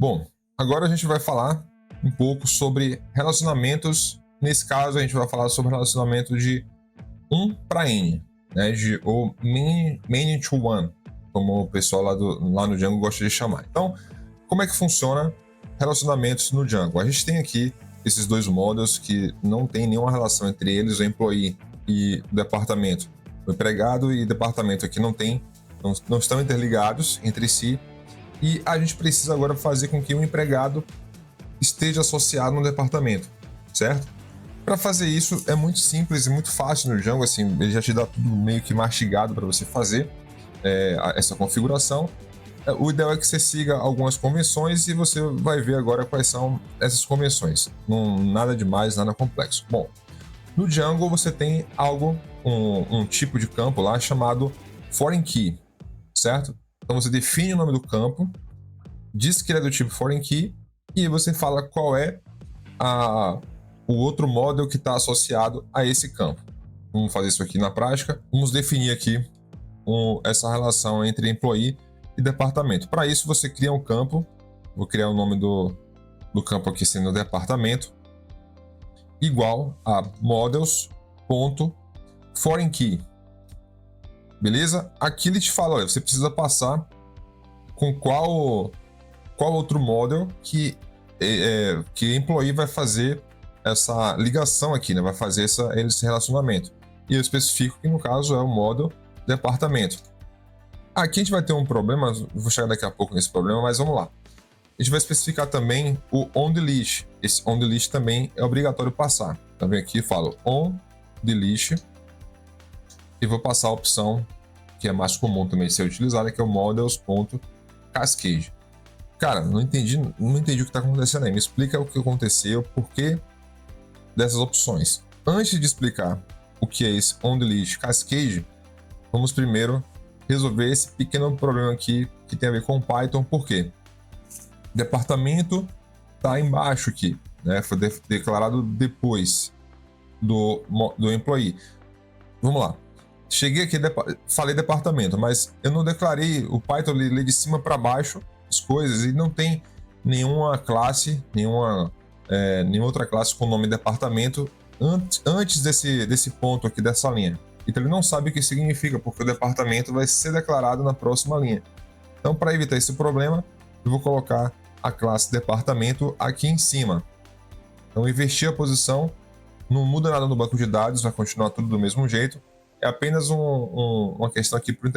Bom, agora a gente vai falar um pouco sobre relacionamentos. Nesse caso, a gente vai falar sobre relacionamento de 1 para N, né? Ou many to one, como o pessoal lá no Django gosta de chamar. Então, como é que funciona relacionamentos no Django? A gente tem aqui esses dois models que não tem nenhuma relação entre eles, o employee e o departamento. O empregado e departamento aqui não estão interligados entre si. E a gente precisa agora fazer com que o empregado esteja associado no departamento, certo? Para fazer isso é muito simples e muito fácil no Django, assim, ele já te dá tudo meio que mastigado para você fazer essa configuração. O ideal é que você siga algumas convenções e você vai ver agora quais são essas convenções. Nada demais, nada complexo. Bom, no Django você tem um tipo de campo lá chamado foreign key, certo? Então você define o nome do campo, diz que ele é do tipo foreign key e você fala qual é o outro model que está associado a esse campo. Vamos fazer isso aqui na prática. Vamos definir aqui essa relação entre employee e departamento. Para isso você cria um campo, vou criar o nome do campo aqui sendo departamento, igual a models.foreignKey. Beleza? Aqui ele te fala, olha, você precisa passar com qual outro model que employee vai fazer essa ligação aqui, né? Vai fazer esse relacionamento. E eu especifico que no caso é o model departamento. Aqui a gente vai ter um problema, vou chegar daqui a pouco nesse problema, mas vamos lá. A gente vai especificar também o onDelete. Esse onDelete também é obrigatório passar. Tá vendo aqui? Falo onDelete e vou passar a opção que é mais comum também ser utilizada, que é o models.cascade. Cara, não entendi o que está acontecendo aí. Me explica o que aconteceu, por que dessas opções. Antes de explicar o que é esse onDelete cascade, vamos primeiro resolver esse pequeno problema aqui que tem a ver com Python. Por quê? Departamento está embaixo aqui, né? Foi declarado depois do employee. Vamos lá. Cheguei aqui, falei departamento, mas eu não declarei, o Python lê de cima para baixo as coisas e não tem nenhuma classe, nenhuma outra classe com o nome departamento antes desse ponto aqui dessa linha. Então ele não sabe o que significa, porque o departamento vai ser declarado na próxima linha. Então, para evitar esse problema, eu vou colocar a classe departamento aqui em cima. Então, invertir a posição, não muda nada no banco de dados, vai continuar tudo do mesmo jeito. É apenas uma questão aqui para o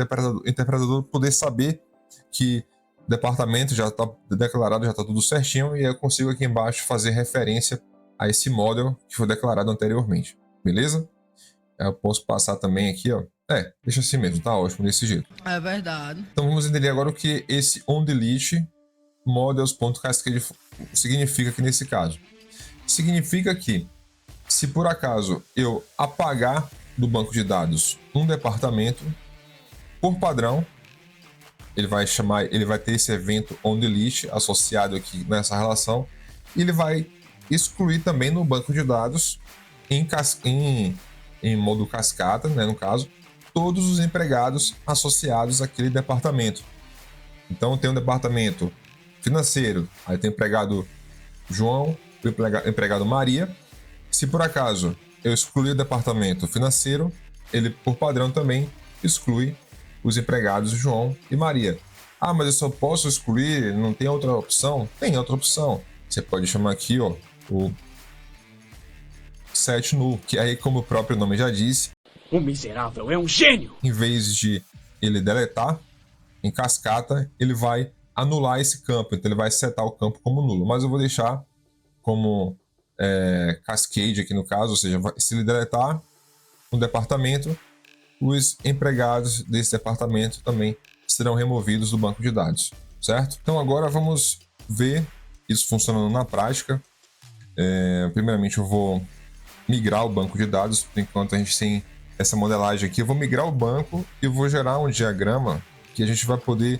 interpretador poder saber que departamento já está declarado, já está tudo certinho, e eu consigo aqui embaixo fazer referência a esse model que foi declarado anteriormente. Beleza? Eu posso passar também aqui, ó. Deixa assim mesmo, tá ótimo desse jeito. É verdade. Então vamos entender agora o que esse onDelete models.cascade significa aqui nesse caso. Significa que, se por acaso eu apagar do banco de dados um departamento, por padrão, ele vai ter esse evento onDelete associado aqui nessa relação, e ele vai excluir também no banco de dados em modo cascata, né, no caso, todos os empregados associados àquele departamento. Então tem um departamento financeiro, aí tem o empregado João, o empregado Maria. Se por acaso eu excluir o departamento financeiro, ele por padrão também exclui os empregados João e Maria. Ah, mas eu só posso excluir, não tem outra opção? Tem outra opção. Você pode chamar aqui, ó, o set null, que aí, como o próprio nome já disse, o miserável é um gênio! Em vez de ele deletar em cascata, ele vai anular esse campo, então ele vai setar o campo como nulo. Mas eu vou deixar como cascade aqui no caso, ou seja, se ele deletar um departamento, os empregados desse departamento também serão removidos do banco de dados, certo? Então agora vamos ver isso funcionando na prática. Primeiramente eu vou migrar o banco de dados, por enquanto a gente tem essa modelagem aqui. Eu vou migrar o banco e vou gerar um diagrama que a gente vai poder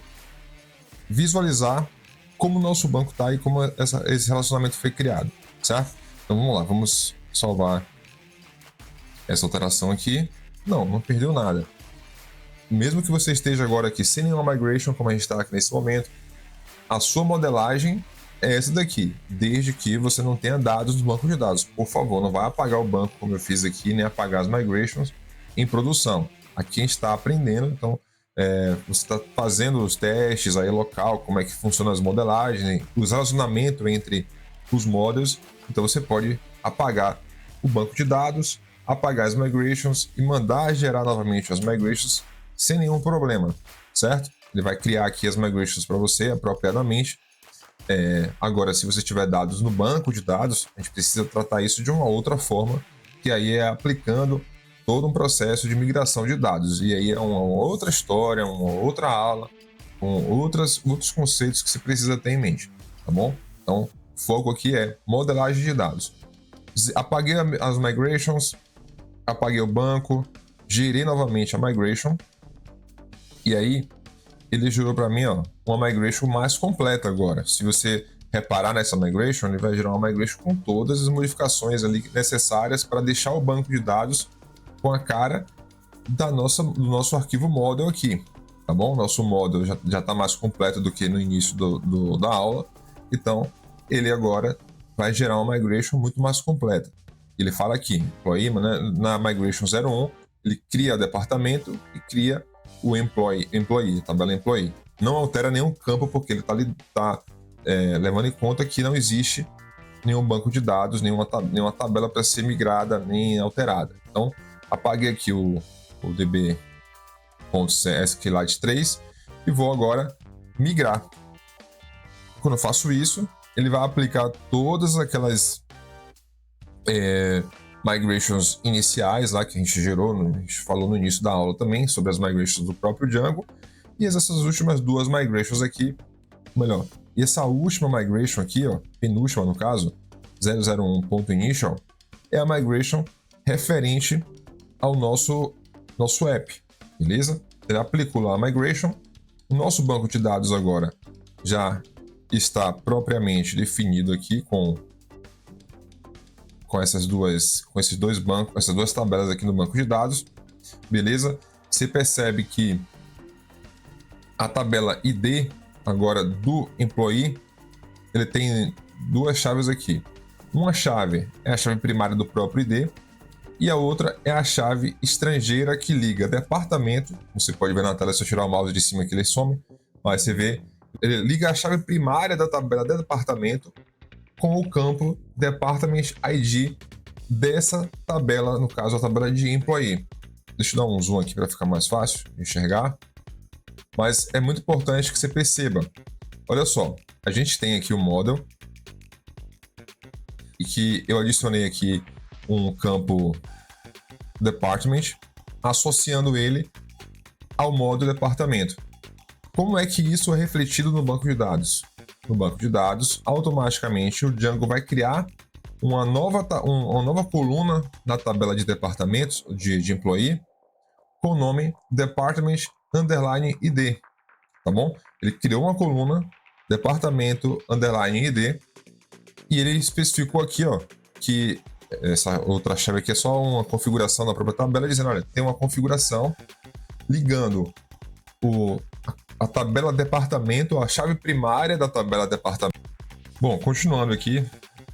visualizar como o nosso banco está e como esse relacionamento foi criado, certo? Então vamos lá, vamos salvar essa alteração aqui. Não perdeu nada. Mesmo que você esteja agora aqui sem nenhuma migration, como a gente está aqui nesse momento, a sua modelagem é essa daqui, desde que você não tenha dados do banco de dados. Por favor, não vai apagar o banco como eu fiz aqui, nem apagar as migrations em produção. Aqui a gente está aprendendo, então você está fazendo os testes aí local, como é que funcionam as modelagens, os relacionamentos entre os models. Então você pode apagar o banco de dados, apagar as migrations e mandar gerar novamente as migrations sem nenhum problema, certo? Ele vai criar aqui as migrations para você apropriadamente. Agora, se você tiver dados no banco de dados, a gente precisa tratar isso de uma outra forma, que aí é aplicando todo um processo de migração de dados. E aí é uma outra história, uma outra aula, com outros conceitos que você precisa ter em mente, tá bom? Então, o foco aqui é modelagem de dados. Apaguei as migrations, apaguei o banco, gerei novamente a migration, e aí ele gerou para mim uma migration mais completa agora. Se você reparar nessa migration, ele vai gerar uma migration com todas as modificações ali necessárias para deixar o banco de dados com a cara do nosso arquivo model aqui, tá bom? Nosso model já está mais completo do que no início da aula, então ele agora vai gerar uma migration muito mais completa. Ele fala aqui, employee, né? Na migration 01, ele cria o departamento e cria o employee, tabela employee. Não altera nenhum campo porque ele está levando em conta que não existe nenhum banco de dados, nenhuma tabela para ser migrada nem alterada. Então, apaguei aqui o db.sqlite3 e vou agora migrar. Quando eu faço isso, ele vai aplicar todas aquelas migrations iniciais lá que a gente gerou, a gente falou no início da aula também sobre as migrations do próprio Django, e essas últimas duas migrations aqui, melhor, e essa última migration aqui, penúltima no caso, 001.initial, é a migration referente ao nosso app, beleza? Ele aplicou lá a migration, o nosso banco de dados agora já está propriamente definido aqui com esses dois bancos, essas duas tabelas aqui no banco de dados, beleza? Você percebe que a tabela ID agora do employee, ele tem duas chaves aqui. Uma chave é a chave primária do próprio ID e a outra é a chave estrangeira que liga departamento. Você pode ver na tela, se eu tirar o mouse de cima que ele some, mas você vê, ele liga a chave primária da tabela de departamento com o campo Department ID dessa tabela, no caso a tabela de Employee. Deixa eu dar um zoom aqui para ficar mais fácil de enxergar. Mas é muito importante que você perceba. Olha só, a gente tem aqui o model e que eu adicionei aqui um campo Department, associando ele ao módulo Departamento. Como é que isso é refletido no banco de dados? No banco de dados, automaticamente o Django vai criar uma nova coluna na tabela de departamentos de employee com o nome Department underline ID, tá bom? Ele criou uma coluna departamento underline ID e ele especificou aqui, que essa outra chave aqui é só uma configuração da própria tabela, dizendo, olha, tem uma configuração ligando a tabela departamento, a chave primária da tabela departamento. Bom, continuando aqui,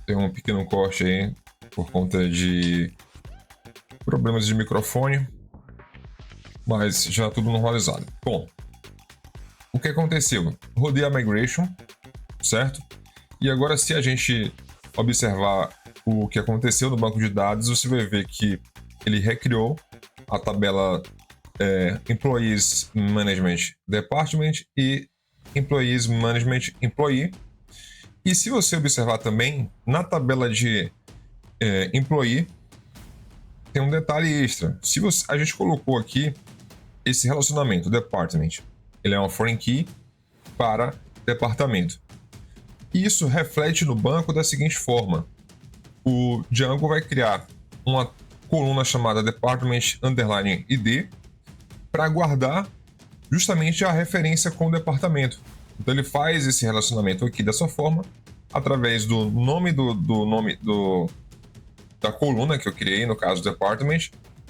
tem um pequeno corte aí por conta de problemas de microfone, mas já tudo normalizado. Bom, o que aconteceu? Rodei a migration, certo? E agora, se a gente observar o que aconteceu no banco de dados, você vai ver que ele recriou a tabela Employees Management Department e Employees Management Employee. E se você observar também, na tabela de Employee, tem um detalhe extra. A gente colocou aqui esse relacionamento, Department, ele é uma foreign key para departamento. Isso reflete no banco da seguinte forma. O Django vai criar uma coluna chamada Department Underline ID para guardar justamente a referência com o departamento. Então ele faz esse relacionamento aqui dessa forma, através do nome da coluna que eu criei, no caso Department,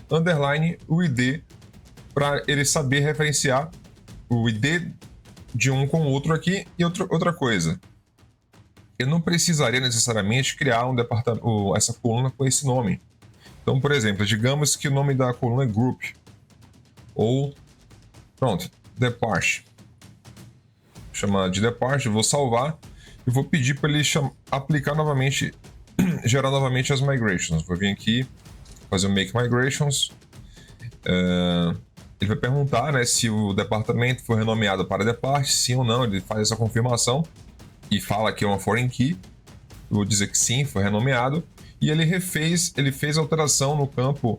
underline o ID, para ele saber referenciar o ID de um com o outro aqui. E outra coisa, eu não precisaria necessariamente criar um departamento, essa coluna com esse nome. Então, por exemplo, digamos que o nome da coluna é Group, ou, pronto, Depart. Chamar de Depart, eu vou salvar e vou pedir para ele aplicar novamente, gerar novamente as migrations. Vou vir aqui, fazer o Make Migrations. Ele vai perguntar, né, se o departamento foi renomeado para Depart, sim ou não. Ele faz essa confirmação e fala que é uma foreign key. Eu vou dizer que sim, foi renomeado. E ele fez alteração no campo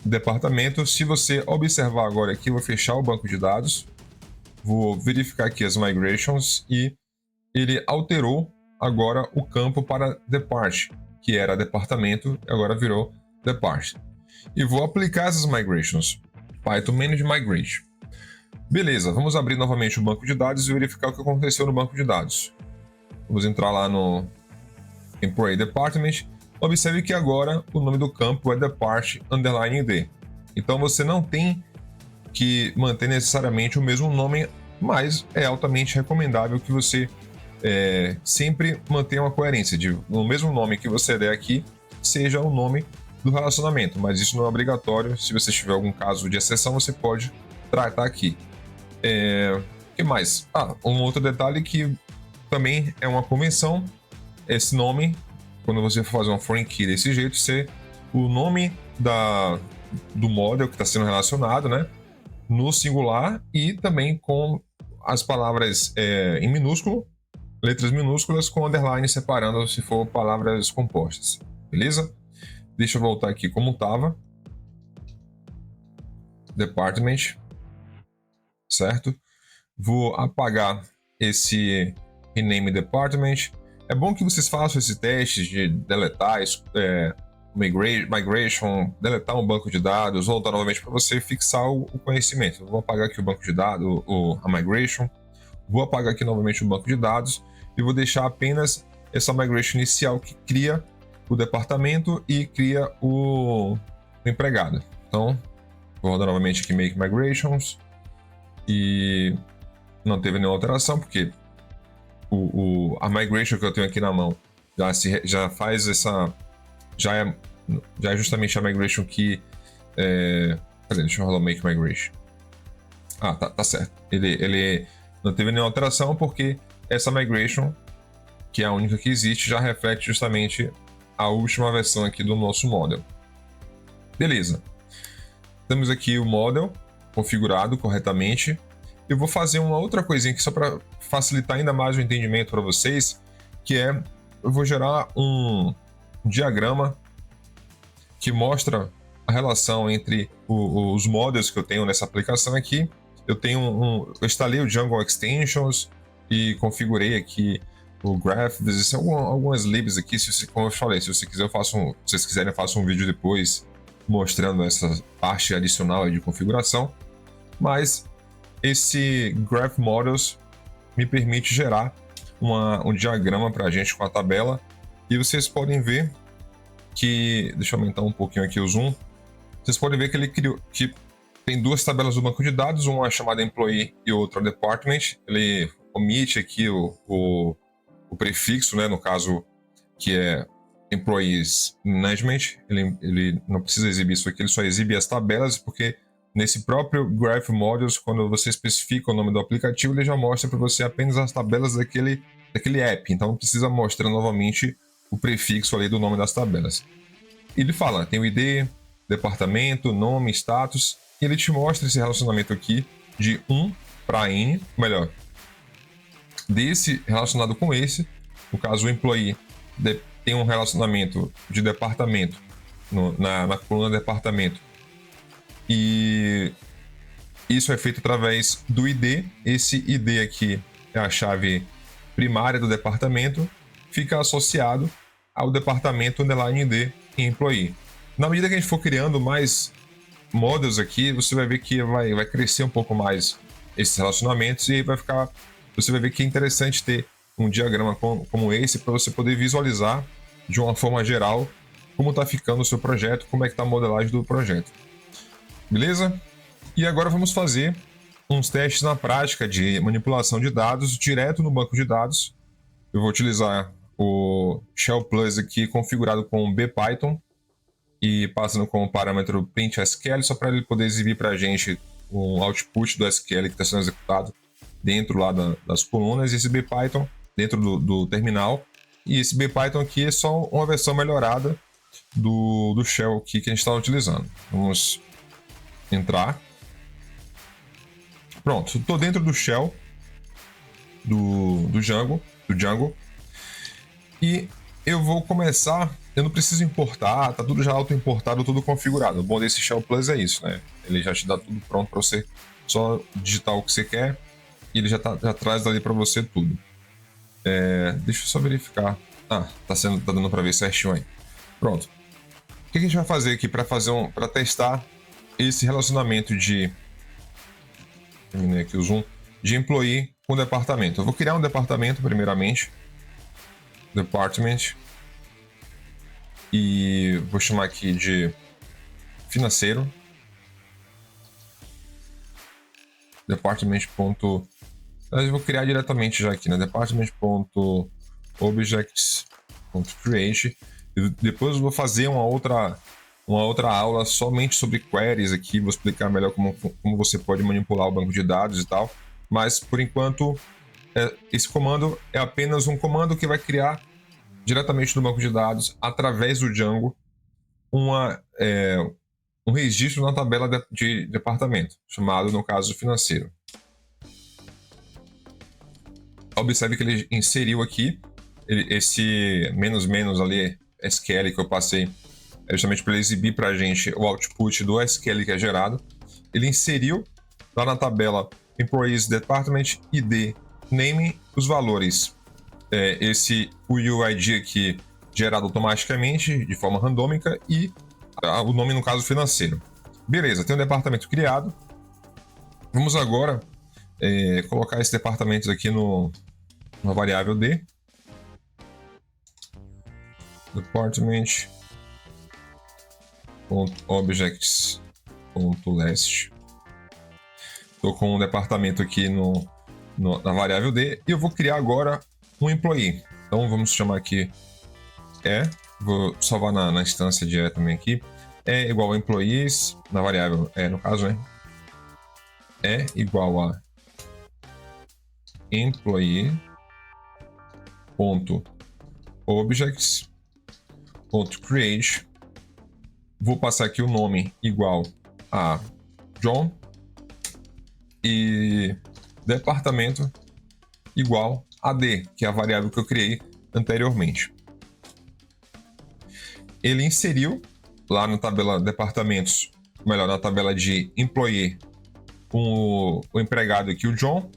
departamento. Se você observar agora aqui, eu vou fechar o banco de dados. Vou verificar aqui as migrations e ele alterou agora o campo para Depart, que era departamento, agora virou Depart. E vou aplicar essas migrations. Python Manage Migration. Beleza, vamos abrir novamente o banco de dados e verificar o que aconteceu no banco de dados. Vamos entrar lá no Employee Department. Observe que agora o nome do campo é Depart_ID. Então você não tem que manter necessariamente o mesmo nome, mas é altamente recomendável que você sempre mantenha uma coerência de o mesmo nome que você der aqui seja o nome do relacionamento, mas isso não é obrigatório. Se você tiver algum caso de exceção, você pode tratar aqui. O que mais? Um outro detalhe que também é uma convenção, esse nome, quando você for fazer uma foreign key desse jeito, ser o nome do model que está sendo relacionado, né, no singular e também com as palavras em minúsculo, letras minúsculas com underline separando se for palavras compostas, beleza? Deixa eu voltar aqui como estava. Department, certo? Vou apagar esse rename department. É bom que vocês façam esse teste de deletar migration, deletar um banco de dados, voltar novamente para você fixar o conhecimento. Eu vou apagar aqui o banco de dados, a migration. Vou apagar aqui novamente o banco de dados e vou deixar apenas essa migration inicial que cria o departamento e cria o empregado. Então, vou rodar novamente aqui Make Migrations e não teve nenhuma alteração, porque a migration que eu tenho aqui na mão já faz essa... Já é justamente a migration que... deixa eu rolar o Make Migration. Tá certo. Ele não teve nenhuma alteração porque essa migration, que é a única que existe, já reflete justamente a última versão aqui do nosso model. Beleza. Temos aqui o model configurado corretamente. Eu vou fazer uma outra coisinha aqui só para facilitar ainda mais o entendimento para vocês, que eu vou gerar um diagrama que mostra a relação entre os models que eu tenho nessa aplicação aqui. Eu instalei o Django Extensions e configurei aqui o Graph. Existem algumas libs aqui, como eu falei, se vocês quiserem eu faço um vídeo depois mostrando essa parte adicional de configuração, mas esse Graph Models me permite gerar um diagrama para a gente com a tabela, e vocês podem ver que, deixa eu aumentar um pouquinho aqui o zoom, vocês podem ver que ele criou, que tem duas tabelas do banco de dados, uma é chamada Employee e outra Department. Ele omite aqui o prefixo, né, no caso que é Employees Management, ele não precisa exibir isso aqui, ele só exibe as tabelas, porque nesse próprio Graph Models, quando você especifica o nome do aplicativo, ele já mostra para você apenas as tabelas daquele app, então não precisa mostrar novamente o prefixo ali do nome das tabelas. Ele fala, tem o ID, departamento, nome, status, e ele te mostra esse relacionamento aqui de 1 para N, melhor, desse relacionado com esse. No caso, o employee tem um relacionamento de departamento na coluna departamento, e isso é feito através do ID. Esse ID aqui é a chave primária do departamento, fica associado ao departamento underline ID em employee. Na medida que a gente for criando mais models aqui, você vai ver que vai crescer um pouco mais esses relacionamentos, e você vai ver que é interessante ter um diagrama como esse para você poder visualizar de uma forma geral como está ficando o seu projeto, como é que está a modelagem do projeto. Beleza? E agora vamos fazer uns testes na prática de manipulação de dados direto no banco de dados. Eu vou utilizar o Shell Plus aqui configurado com BPython e passando como parâmetro print.sql, só para ele poder exibir para a gente o output do SQL que está sendo executado dentro lá das colunas, e esse BPython dentro do terminal. E esse BPython aqui é só uma versão melhorada do Shell aqui que a gente está utilizando. Vamos entrar. Pronto, estou dentro do Shell do Django. E eu vou começar. Eu não preciso importar, tá tudo já auto-importado, tudo configurado. O bom desse Shell Plus é isso, né? Ele já te dá tudo pronto para você só digitar o que você quer e ele já traz dali para você tudo. Deixa eu só verificar. Tá dando para ver certinho aí. Pronto. O que a gente vai fazer aqui para testar esse relacionamento terminei aqui o zoom, de employee com departamento. Eu vou criar um departamento primeiramente. Department. E vou chamar aqui de financeiro. Department. Eu vou criar diretamente já aqui, né? Department.objects.create. E depois eu vou fazer uma outra aula somente sobre queries aqui. Vou explicar melhor como você pode manipular o banco de dados e tal. Mas por enquanto, esse comando é apenas um comando que vai criar diretamente no banco de dados, através do Django, um registro na tabela de departamento, chamado, no caso, financeiro. Observe que ele inseriu aqui esse menos ali, SQL que eu passei, justamente para ele exibir para a gente o output do SQL que é gerado. Ele inseriu lá na tabela Employees Department ID Name os valores. O UID aqui gerado automaticamente, de forma randômica, e o nome, no caso, financeiro. Beleza, tem um departamento criado. Vamos agora colocar esse departamento aqui na variável D. Department.objects.last. Estou com um departamento aqui na variável D e eu vou criar agora um employee. Então vamos chamar aqui vou salvar na instância direta também aqui, igual a employees, na variável no caso, né? Igual a employee.objects.create. Vou passar aqui o nome igual a John e departamento igual a D, que é a variável que eu criei anteriormente. Ele inseriu lá na tabela departamentos, melhor, na tabela de employee, com o empregado aqui, o John.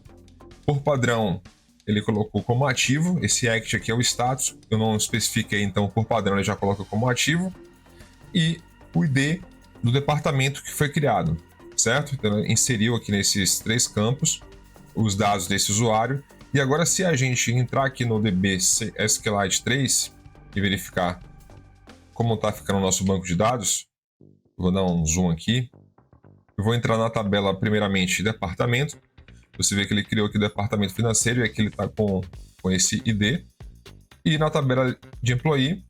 Por padrão, ele colocou como ativo. Esse act aqui é o status. Eu não especifiquei, então por padrão ele já coloca como ativo. E o ID do departamento que foi criado, certo? Então ele inseriu aqui nesses 3 campos os dados desse usuário. E agora, se a gente entrar aqui no DB SQLite 3 e verificar como está ficando o nosso banco de dados, vou dar um zoom aqui. Eu vou entrar na tabela, primeiramente, departamento. Você vê que ele criou aqui o departamento financeiro e aqui ele está com esse ID. E na tabela de employee,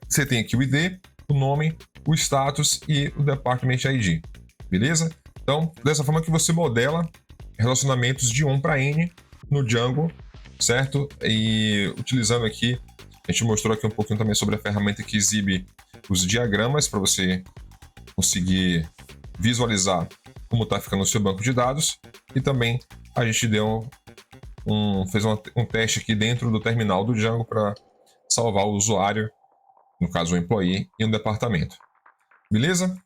você tem aqui o ID, o nome, o status e o department ID. Beleza? Então, dessa forma que você modela relacionamentos de 1 para N no Django, certo? E utilizando aqui, a gente mostrou aqui um pouquinho também sobre a ferramenta que exibe os diagramas para você conseguir visualizar como está ficando o seu banco de dados. E também a gente fez um teste aqui dentro do terminal do Django para salvar o usuário, no caso o employee, e um departamento. Beleza?